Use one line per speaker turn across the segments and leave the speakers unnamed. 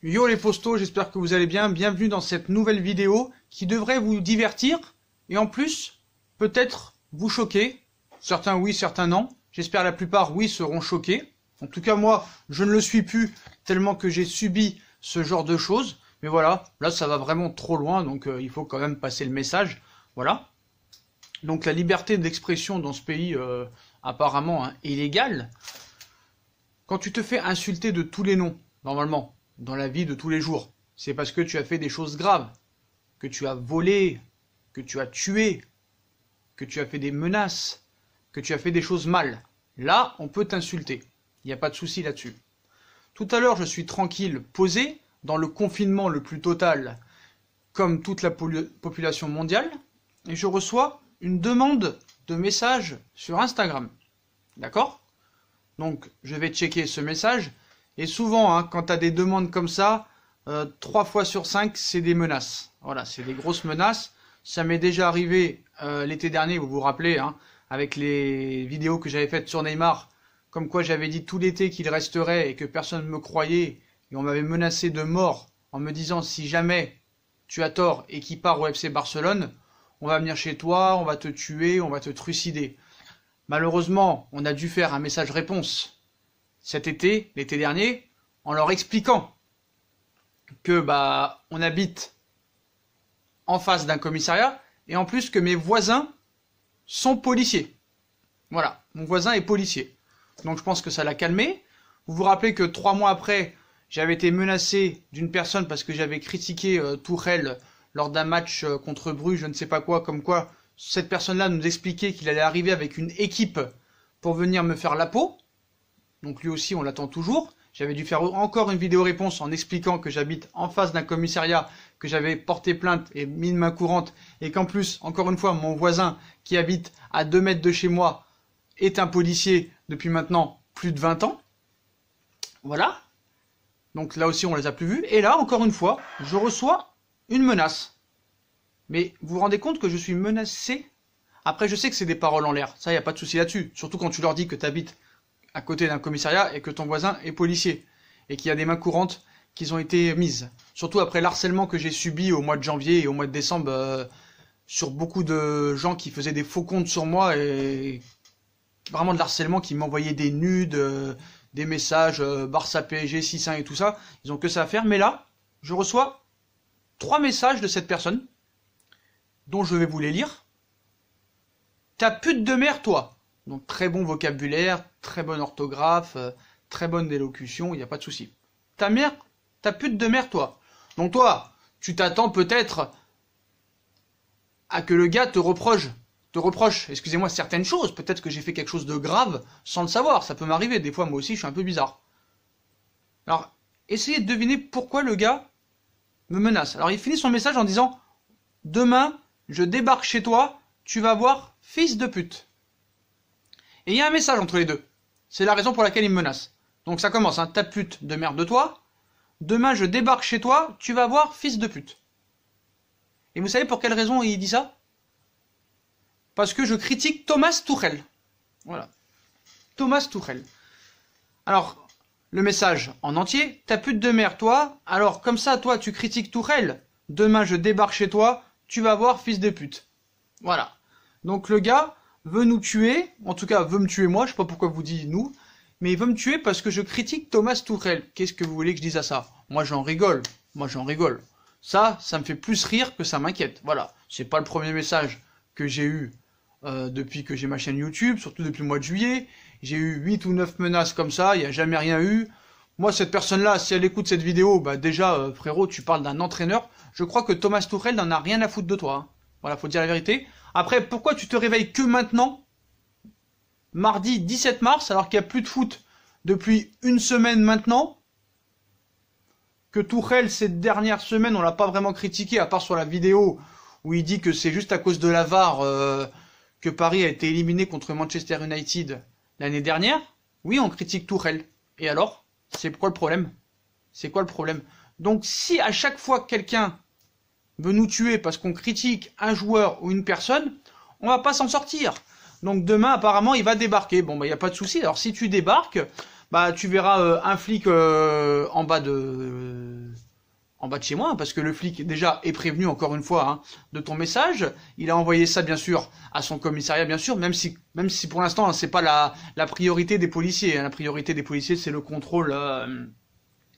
Yo les postos, j'espère que vous allez bien. Bienvenue dans cette nouvelle vidéo qui devrait vous divertir et en plus, peut-être vous choquer. Certains oui, certains non. J'espère la plupart oui seront choqués. En tout cas moi, je ne le suis plus tellement que j'ai subi ce genre de choses. Mais voilà, là ça va vraiment trop loin donc il faut quand même passer le message. Voilà. Donc la liberté d'expression dans ce pays apparemment est illégale. Quand tu te fais insulter de tous les noms, normalement, dans la vie de tous les jours, c'est parce que tu as fait des choses graves, que tu as volé, que tu as tué, que tu as fait des menaces, que tu as fait des choses mal. Là, on peut t'insulter. Il n'y a pas de souci là-dessus. Tout à l'heure, je suis tranquille, posé, dans le confinement le plus total, comme toute la population mondiale, et je reçois une demande de message sur Instagram. D'accord ? Donc, je vais checker ce message. Et souvent, quand tu as des demandes comme ça, 3 fois sur 5, c'est des menaces. Voilà, c'est des grosses menaces. Ça m'est déjà arrivé l'été dernier, vous vous rappelez, avec les vidéos que j'avais faites sur Neymar, comme quoi j'avais dit tout l'été qu'il resterait et que personne ne me croyait. Et on m'avait menacé de mort en me disant si jamais tu as tort et qu'il part au FC Barcelone, on va venir chez toi, on va te tuer, on va te trucider. Malheureusement, on a dû faire un message-réponse cet été, l'été dernier, en leur expliquant que on habite en face d'un commissariat et en plus que mes voisins sont policiers. Voilà, mon voisin est policier. Donc je pense que ça l'a calmé. Vous vous rappelez que 3 mois après, j'avais été menacé d'une personne parce que j'avais critiqué Tourelle lors d'un match contre Bruges, je ne sais pas quoi, comme quoi cette personne-là nous expliquait qu'il allait arriver avec une équipe pour venir me faire la peau. Donc lui aussi, on l'attend toujours. J'avais dû faire encore une vidéo réponse en expliquant que j'habite en face d'un commissariat, que j'avais porté plainte et mis une main courante, et qu'en plus, encore une fois, mon voisin qui habite à 2 mètres de chez moi est un policier depuis maintenant plus de 20 ans. Voilà. Donc là aussi, on les a plus vus. Et là, encore une fois, je reçois une menace. Mais vous vous rendez compte que je suis menacé? Après, je sais que c'est des paroles en l'air. Ça, il n'y a pas de souci là-dessus. Surtout quand tu leur dis que tu habites à côté d'un commissariat et que ton voisin est policier. Et qu'il y a des mains courantes qui ont été mises. Surtout après l'harcèlement que j'ai subi au mois de janvier et au mois de décembre sur beaucoup de gens qui faisaient des faux comptes sur moi et vraiment de l'harcèlement, qui m'envoyaient des nudes, des messages Barça PSG 6-1 et tout ça. Ils ont que ça à faire. Mais là, je reçois 3 messages de cette personne dont je vais vous les lire. Ta pute de mère, toi. Donc très bon vocabulaire, très bonne orthographe, très bonne élocution, il n'y a pas de souci. Ta mère, ta pute de mère, toi. Donc toi, tu t'attends peut-être à que le gars te reproche, excusez-moi, certaines choses. Peut-être que j'ai fait quelque chose de grave sans le savoir. Ça peut m'arriver. Des fois, moi aussi, je suis un peu bizarre. Alors, essayez de deviner pourquoi le gars me menace. Alors, il finit son message en disant « Demain, je débarque chez toi, tu vas voir, fils de pute. » Et il y a un message entre les deux. C'est la raison pour laquelle il me menace. Donc ça commence, ta pute de merde de toi. Demain, je débarque chez toi, tu vas voir, fils de pute. Et vous savez pour quelle raison il dit ça? Parce que je critique Thomas Tuchel. Voilà. Thomas Tuchel. Alors, le message en entier. Ta pute de merde, toi. Alors, comme ça, toi, tu critiques Tuchel. Demain, je débarque chez toi. Tu vas voir, fils de pute. Voilà. Donc, le gars veut nous tuer. En tout cas, veut me tuer moi. Je sais pas pourquoi vous dites nous. Mais il veut me tuer parce que je critique Thomas Tuchel. Qu'est-ce que vous voulez que je dise à ça? Moi, j'en rigole. Ça me fait plus rire que ça m'inquiète. Voilà. C'est pas le premier message que j'ai eu depuis que j'ai ma chaîne YouTube, surtout depuis le mois de juillet. J'ai eu 8 ou 9 menaces comme ça, il n'y a jamais rien eu. Moi, cette personne-là, si elle écoute cette vidéo, déjà, frérot, tu parles d'un entraîneur. Je crois que Thomas Tuchel n'en a rien à foutre de toi. Voilà, faut dire la vérité. Après, pourquoi tu te réveilles que maintenant, mardi 17 mars, alors qu'il n'y a plus de foot depuis une semaine maintenant, que Tuchel, cette dernière semaine, on l'a pas vraiment critiqué, à part sur la vidéo où il dit que c'est juste à cause de la VAR que Paris a été éliminé contre Manchester United l'année dernière. Oui, on critique Tuchel. Et alors? C'est quoi le problème? C'est quoi le problème? Donc si à chaque fois que quelqu'un veut nous tuer parce qu'on critique un joueur ou une personne, on va pas s'en sortir. Donc demain, apparemment, il va débarquer. Bon, il n'y a pas de souci. Alors si tu débarques, tu verras un flic en bas de en bas de chez moi, parce que le flic déjà est prévenu encore une fois hein, de ton message. Il a envoyé ça bien sûr à son commissariat bien sûr, même si pour l'instant hein, c'est pas la priorité des policiers. Hein. La priorité des policiers c'est le contrôle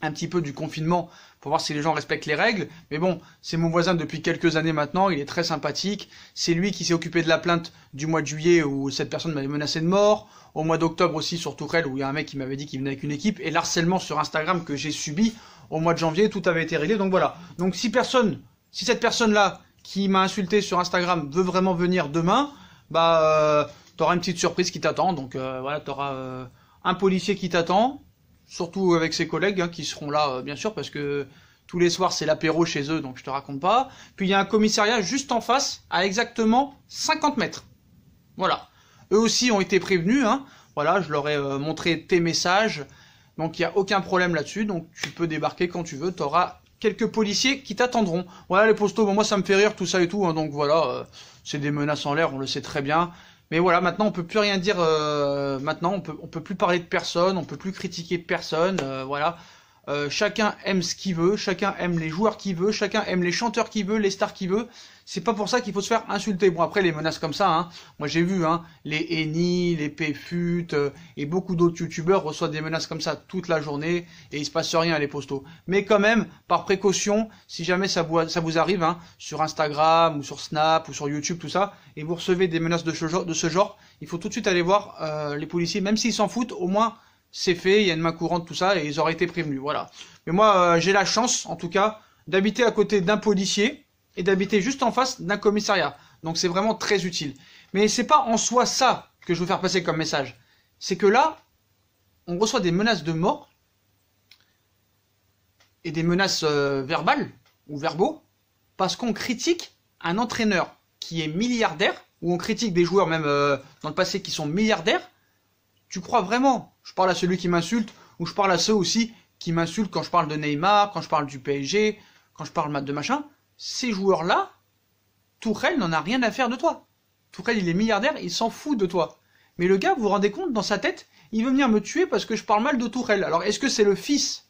un petit peu du confinement pour voir si les gens respectent les règles. Mais bon, c'est mon voisin depuis quelques années maintenant, il est très sympathique. C'est lui qui s'est occupé de la plainte du mois de juillet où cette personne m'avait menacé de mort. Au mois d'octobre aussi sur Tourelle où il y a un mec qui m'avait dit qu'il venait avec une équipe. Et l'harcèlement sur Instagram que j'ai subi au mois de janvier, tout avait été réglé. Donc voilà. Donc si cette personne-là qui m'a insulté sur Instagram veut vraiment venir demain, bah t'auras une petite surprise qui t'attend. Donc voilà, t'auras un policier qui t'attend. Surtout avec ses collègues hein, qui seront là, bien sûr, parce que tous les soirs c'est l'apéro chez eux, donc je te raconte pas. Puis il y a un commissariat juste en face, à exactement 50 mètres. Voilà. Eux aussi ont été prévenus, hein. Voilà, je leur ai montré tes messages, donc il n'y a aucun problème là-dessus, donc tu peux débarquer quand tu veux, tu auras quelques policiers qui t'attendront. Voilà les postos, bon moi ça me fait rire tout ça et tout, hein, donc voilà, c'est des menaces en l'air, on le sait très bien. Mais voilà, maintenant on peut plus rien dire. Maintenant on peut plus parler de personne, on peut plus critiquer personne. Voilà, chacun aime ce qu'il veut, chacun aime les joueurs qu'il veut, chacun aime les chanteurs qu'il veut, les stars qu'il veut. C'est pas pour ça qu'il faut se faire insulter. Bon après les menaces comme ça, hein, moi j'ai vu, hein, les Eni, les Pfut et beaucoup d'autres youtubeurs reçoivent des menaces comme ça toute la journée et il se passe rien à les postos. Mais quand même, par précaution, si jamais ça vous arrive, hein, sur Instagram ou sur Snap ou sur YouTube tout ça, et vous recevez des menaces de ce genre, il faut tout de suite aller voir les policiers, même s'ils s'en foutent, au moins c'est fait, il y a une main courante tout ça et ils auraient été prévenus. Voilà. Mais moi j'ai la chance en tout cas d'habiter à côté d'un policier et d'habiter juste en face d'un commissariat. Donc c'est vraiment très utile. Mais c'est pas en soi ça que je veux faire passer comme message. C'est que là, on reçoit des menaces de mort et des menaces verbales ou verbaux parce qu'on critique un entraîneur qui est milliardaire ou on critique des joueurs même dans le passé qui sont milliardaires. Tu crois vraiment, je parle à celui qui m'insulte ou je parle à ceux aussi qui m'insultent quand je parle de Neymar, quand je parle du PSG, quand je parle de machin. Ces joueurs-là, Tourelle n'en a rien à faire de toi. Tourelle, il est milliardaire, il s'en fout de toi. Mais le gars, vous vous rendez compte, dans sa tête, il veut venir me tuer parce que je parle mal de Tourelle. Alors, est-ce que c'est le fils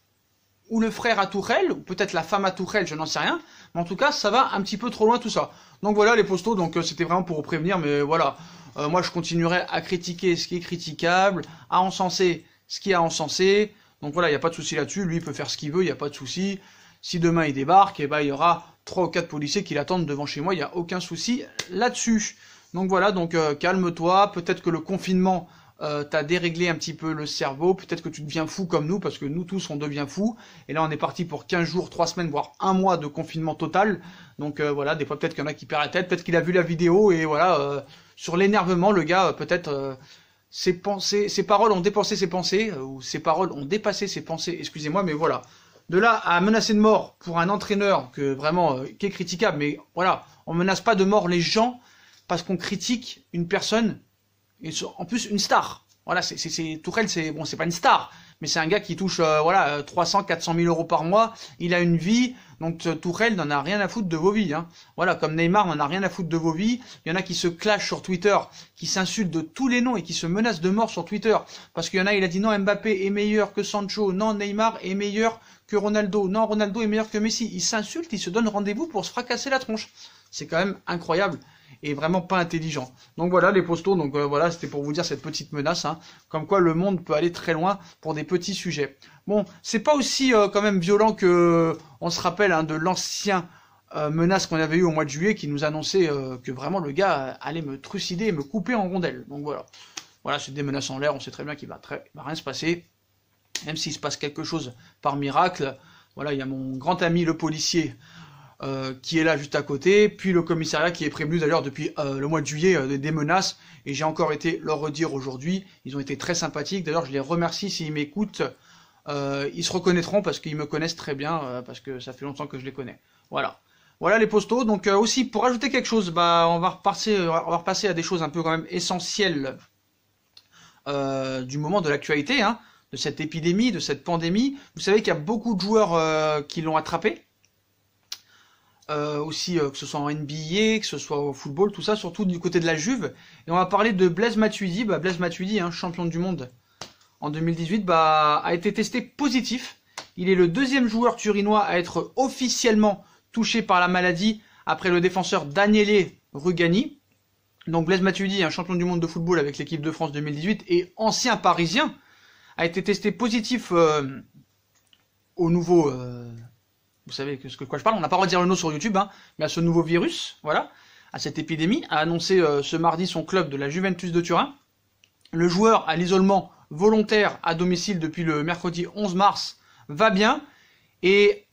ou le frère à Tourelle, ou peut-être la femme à Tourelle, je n'en sais rien. Mais en tout cas, ça va un petit peu trop loin tout ça. Donc voilà les postos, donc c'était vraiment pour vous prévenir, mais voilà. Moi, je continuerai à critiquer ce qui est critiquable, à encenser ce qui est à encenser. Donc voilà, il n'y a pas de souci là-dessus. Lui, il peut faire ce qu'il veut, il n'y a pas de souci. Si demain il débarque, eh ben, il y aura 3 ou 4 policiers qui l'attendent devant chez moi, il n'y a aucun souci là-dessus. Donc voilà, donc calme-toi, peut-être que le confinement t'a déréglé un petit peu le cerveau, peut-être que tu deviens fou comme nous, parce que nous tous on devient fou, et là on est parti pour 15 jours, 3 semaines, voire 1 mois de confinement total, donc voilà, des fois peut-être qu'il y en a qui perdent la tête, peut-être qu'il a vu la vidéo, et voilà, sur l'énervement, le gars, peut-être... ses paroles ont dépensé ses pensées, ou ses paroles ont dépassé ses pensées, excusez-moi, mais voilà. De là à menacer de mort pour un entraîneur que vraiment qui est critiquable, mais voilà, on menace pas de mort les gens parce qu'on critique une personne, et en plus une star. Voilà, Tourelle, c'est pas une star, mais c'est un gars qui touche voilà 300, 400 000 euros par mois. Il a une vie, donc Tourelle n'en a rien à foutre de vos vies. Hein. Voilà, comme Neymar n'en a rien à foutre de vos vies. Il y en a qui se clashent sur Twitter, qui s'insultent de tous les noms et qui se menacent de mort sur Twitter parce qu'il y en a, il a dit non, Mbappé est meilleur que Sancho, non, Neymar est meilleur que Ronaldo, non, Ronaldo est meilleur que Messi. Ils s'insultent, ils se donnent rendez-vous pour se fracasser la tronche. C'est quand même incroyable et vraiment pas intelligent. Donc voilà les postos, donc voilà, c'était pour vous dire cette petite menace, hein, comme quoi le monde peut aller très loin pour des petits sujets. Bon, c'est pas aussi quand même violent que on se rappelle hein, de l'ancien menace qu'on avait eu au mois de juillet qui nous annonçait que vraiment le gars allait me trucider et me couper en rondelles. Donc voilà, voilà, c'est des menaces en l'air, on sait très bien qu'il va rien se passer. Même s'il se passe quelque chose par miracle, voilà, il y a mon grand ami le policier qui est là juste à côté, puis le commissariat qui est prévenu d'ailleurs depuis le mois de juillet des menaces, et j'ai encore été leur redire aujourd'hui, ils ont été très sympathiques, d'ailleurs je les remercie s'ils m'écoutent, ils se reconnaîtront parce qu'ils me connaissent très bien, parce que ça fait longtemps que je les connais. Voilà. Voilà les postos, donc aussi pour ajouter quelque chose, bah on va repasser à des choses un peu quand même essentielles du moment de l'actualité, hein, de cette épidémie, de cette pandémie. Vous savez qu'il y a beaucoup de joueurs qui l'ont attrapé. Aussi que ce soit en NBA, que ce soit au football, tout ça, surtout du côté de la Juve. Et on va parler de Blaise Matuidi. Blaise Matuidi, hein, champion du monde en 2018, a été testé positif. Il est le deuxième joueur turinois à être officiellement touché par la maladie après le défenseur Daniele Rugani. Donc Blaise Matuidi, un champion du monde de football avec l'équipe de France 2018 et ancien parisien, a été testé positif au nouveau... vous savez de quoi je parle, on n'a pas le droit de dire le nom sur YouTube, hein, mais à ce nouveau virus, voilà, à cette épidémie, a annoncé ce mardi son club de la Juventus de Turin. Le joueur à l'isolement volontaire à domicile depuis le mercredi 11 mars va bien et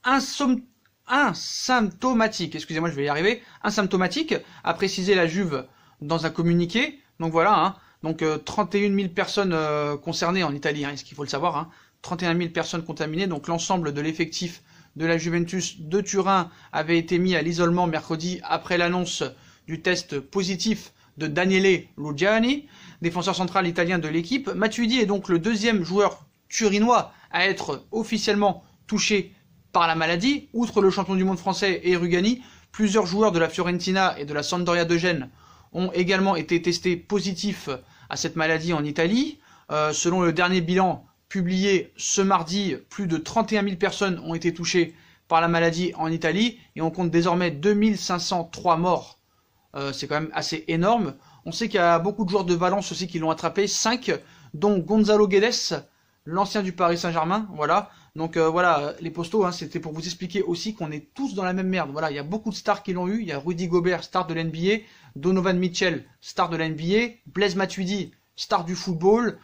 asymptomatique, excusez-moi je vais y arriver, asymptomatique, a précisé la Juve dans un communiqué. Donc voilà, hein, donc 31 000 personnes concernées en Italie, hein, ce qu'il faut le savoir, hein, 31 000 personnes contaminées, donc l'ensemble de l'effectif de la Juventus de Turin avait été mis à l'isolement mercredi après l'annonce du test positif de Daniele Rugani, défenseur central italien de l'équipe. Matuidi est donc le deuxième joueur turinois à être officiellement touché par la maladie. Outre le champion du monde français et Rugani, plusieurs joueurs de la Fiorentina et de la Sampdoria de Gênes ont également été testés positifs à cette maladie en Italie. Selon le dernier bilan publié ce mardi, plus de 31 000 personnes ont été touchées par la maladie en Italie et on compte désormais 2503 morts. C'est quand même assez énorme. On sait qu'il y a beaucoup de joueurs de Valence aussi qui l'ont attrapé, 5, dont Gonzalo Guedes, l'ancien du Paris Saint-Germain. Voilà. Donc voilà, les postos, hein, c'était pour vous expliquer aussi qu'on est tous dans la même merde. Voilà, il y a beaucoup de stars qui l'ont eu. Il y a Rudy Gobert, star de l'NBA, Donovan Mitchell, star de l'NBA, Blaise Matuidi, star du football,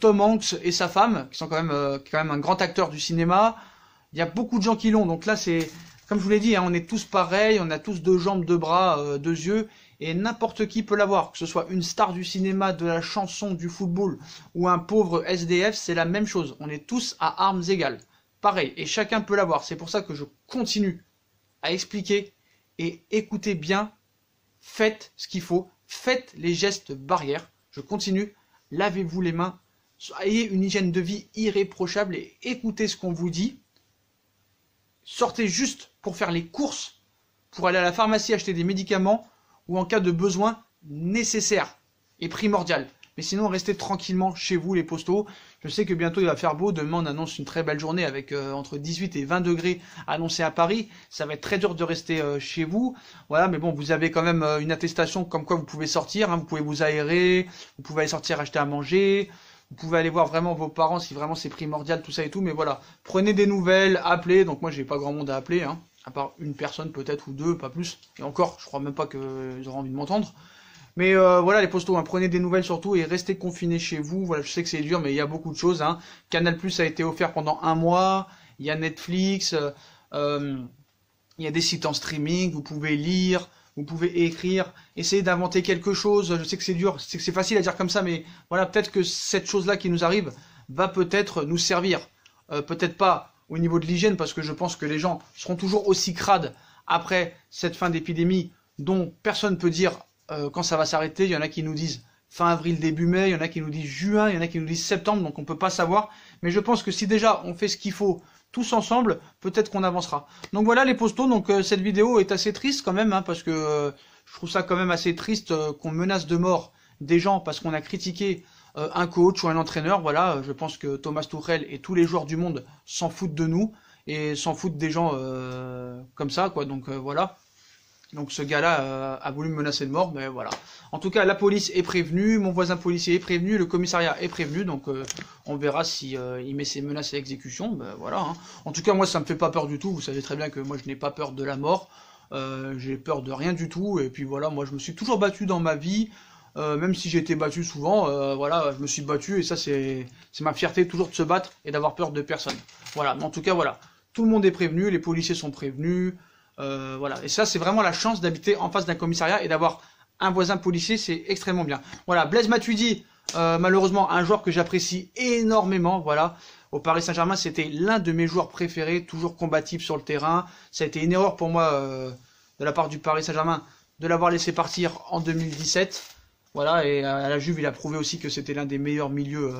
Tom Hanks et sa femme, qui sont quand même un grand acteur du cinéma. Il y a beaucoup de gens qui l'ont. Donc là, c'est, comme je vous l'ai dit, hein, on est tous pareils, on a tous deux jambes, deux bras, deux yeux, et n'importe qui peut l'avoir. Que ce soit une star du cinéma, de la chanson, du football, ou un pauvre SDF, c'est la même chose. On est tous à armes égales. Pareil, et chacun peut l'avoir. C'est pour ça que je continue à expliquer et écoutez bien, faites ce qu'il faut, faites les gestes barrières. Je continue, lavez-vous les mains, ayez une hygiène de vie irréprochable et écoutez ce qu'on vous dit. Sortez juste pour faire les courses, pour aller à la pharmacie acheter des médicaments ou en cas de besoin nécessaire et primordial. Mais sinon, restez tranquillement chez vous, les postos. Je sais que bientôt, il va faire beau. Demain, on annonce une très belle journée avec entre 18 et 20 degrés annoncés à Paris. Ça va être très dur de rester chez vous. Voilà, mais bon, vous avez quand même une attestation comme quoi vous pouvez sortir. Hein, vous pouvez vous aérer, vous pouvez aller sortir acheter à manger. Vous pouvez aller voir vraiment vos parents si vraiment c'est primordial, tout ça et tout. Mais voilà, prenez des nouvelles, appelez. Donc moi, j'ai pas grand monde à appeler, hein, à part une personne peut-être ou deux, pas plus. Et encore, je crois même pas qu'ils auront envie de m'entendre. Mais voilà les postos, hein, prenez des nouvelles surtout et restez confinés chez vous. Voilà, je sais que c'est dur, mais il y a beaucoup de choses. Hein. Canal+ a été offert pendant 1 mois. Il y a Netflix. Il y a des sites en streaming. Vous pouvez lire, vous pouvez écrire. Essayez d'inventer quelque chose. Je sais que c'est dur, c'est facile à dire comme ça, mais voilà, peut-être que cette chose-là qui nous arrive va peut-être nous servir. Peut-être pas au niveau de l'hygiène, parce que je pense que les gens seront toujours aussi crades après cette fin d'épidémie dont personne ne peut dire quand ça va s'arrêter. Il y en a qui nous disent fin avril, début mai, il y en a qui nous disent juin, il y en a qui nous disent septembre, donc on peut pas savoir. Mais je pense que si déjà on fait ce qu'il faut tous ensemble, peut-être qu'on avancera. Donc voilà les postos, donc cette vidéo est assez triste quand même, hein, parce que je trouve ça quand même assez triste qu'on menace de mort des gens parce qu'on a critiqué un coach ou un entraîneur. Voilà, je pense que Thomas Tuchel et tous les joueurs du monde s'en foutent de nous et s'en foutent des gens comme ça, quoi. Donc voilà. Donc ce gars-là a voulu me menacer de mort, mais voilà. En tout cas, la police est prévenue, mon voisin policier est prévenu, le commissariat est prévenu, donc on verra si il met ses menaces à exécution. Ben voilà. Hein. En tout cas, moi, ça me fait pas peur du tout. Vous savez très bien que moi, je n'ai pas peur de la mort. J'ai peur de rien du tout. Et puis voilà, moi, je me suis toujours battu dans ma vie, même si j'ai été battu souvent. Voilà, je me suis battu et ça, c'est ma fierté toujours de se battre et d'avoir peur de personne. Voilà. Mais en tout cas, voilà. Tout le monde est prévenu, les policiers sont prévenus. Voilà, et ça c'est vraiment la chance d'habiter en face d'un commissariat et d'avoir un voisin policier, c'est extrêmement bien. Voilà, Blaise Matuidi, malheureusement un joueur que j'apprécie énormément, voilà. Au Paris Saint-Germain, c'était l'un de mes joueurs préférés, toujours combatif sur le terrain. Ça a été une erreur pour moi de la part du Paris Saint-Germain de l'avoir laissé partir en 2017. Voilà, et à la Juve, il a prouvé aussi que c'était l'un des meilleurs milieux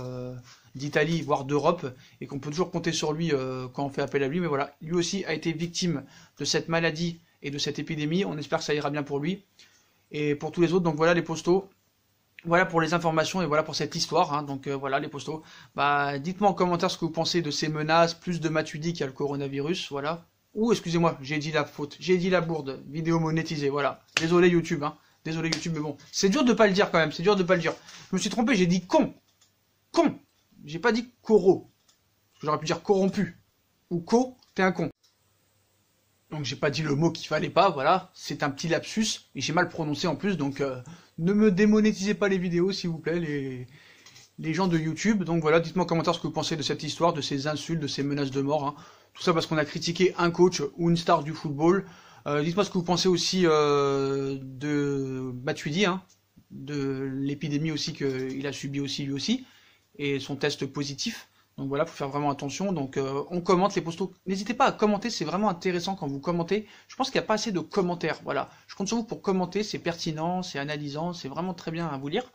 d'Italie, voire d'Europe, et qu'on peut toujours compter sur lui quand on fait appel à lui. Mais voilà, lui aussi a été victime de cette maladie et de cette épidémie. On espère que ça ira bien pour lui et pour tous les autres. Donc voilà les postos, Voilà pour les informations et voilà pour cette histoire, hein. Donc voilà les postos. Bah dites-moi en commentaire ce que vous pensez de ces menaces, plus de Matuidi qu'il y a le coronavirus, voilà. Ou excusez-moi, j'ai dit la faute, j'ai dit la bourde, vidéo monétisée, voilà. Désolé YouTube, hein. Désolé YouTube, mais bon. C'est dur de pas le dire quand même, c'est dur de pas le dire. Je me suis trompé, j'ai dit con. Con. J'ai pas dit coro. J'aurais pu dire corrompu. Ou co, t'es un con. Donc j'ai pas dit le mot qu'il fallait pas, voilà, c'est un petit lapsus, et j'ai mal prononcé en plus, donc ne me démonétisez pas les vidéos s'il vous plaît, les gens de YouTube. Donc voilà, dites-moi en commentaire ce que vous pensez de cette histoire, de ces insultes, de ces menaces de mort, hein. Tout ça parce qu'on a critiqué un coach ou une star du football. Dites-moi ce que vous pensez aussi de Matuidi, hein, de l'épidémie aussi qu'il a subi aussi lui aussi, et son test positif. Donc voilà, faut faire vraiment attention. Donc on commente les postos. N'hésitez pas à commenter, c'est vraiment intéressant quand vous commentez. Je pense qu'il n'y a pas assez de commentaires. Voilà, je compte sur vous pour commenter, c'est pertinent, c'est analysant, c'est vraiment très bien à vous lire.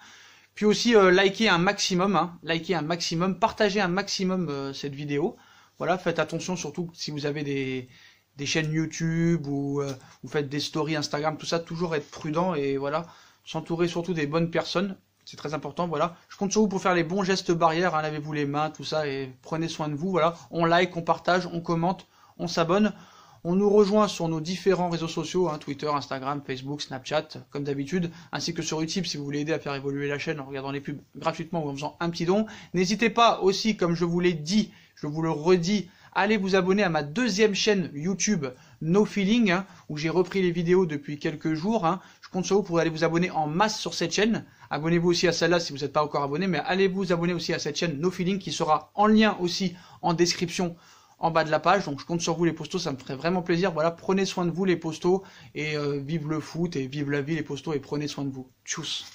Puis aussi likez un maximum, hein, likez un maximum, partagez un maximum cette vidéo. Voilà, faites attention surtout si vous avez des chaînes YouTube ou vous faites des stories Instagram, tout ça, toujours être prudent et voilà, s'entourer surtout des bonnes personnes. C'est très important, voilà. Je compte sur vous pour faire les bons gestes barrières, hein, lavez-vous les mains, tout ça, et prenez soin de vous, voilà. On like, on partage, on commente, on s'abonne. On nous rejoint sur nos différents réseaux sociaux, hein, Twitter, Instagram, Facebook, Snapchat, comme d'habitude, ainsi que sur YouTube si vous voulez aider à faire évoluer la chaîne en regardant les pubs gratuitement ou en faisant un petit don. N'hésitez pas aussi, comme je vous l'ai dit, je vous le redis, allez vous abonner à ma deuxième chaîne YouTube, No Feeling, hein, où j'ai repris les vidéos depuis quelques jours, hein. Je compte sur vous pour aller vous abonner en masse sur cette chaîne. Abonnez-vous aussi à celle-là si vous n'êtes pas encore abonné, mais allez vous abonner aussi à cette chaîne No Feeling qui sera en lien aussi en description en bas de la page. Donc je compte sur vous les postos, ça me ferait vraiment plaisir. Voilà, prenez soin de vous les postos et vive le foot et vive la vie les postos et prenez soin de vous. Tchuss.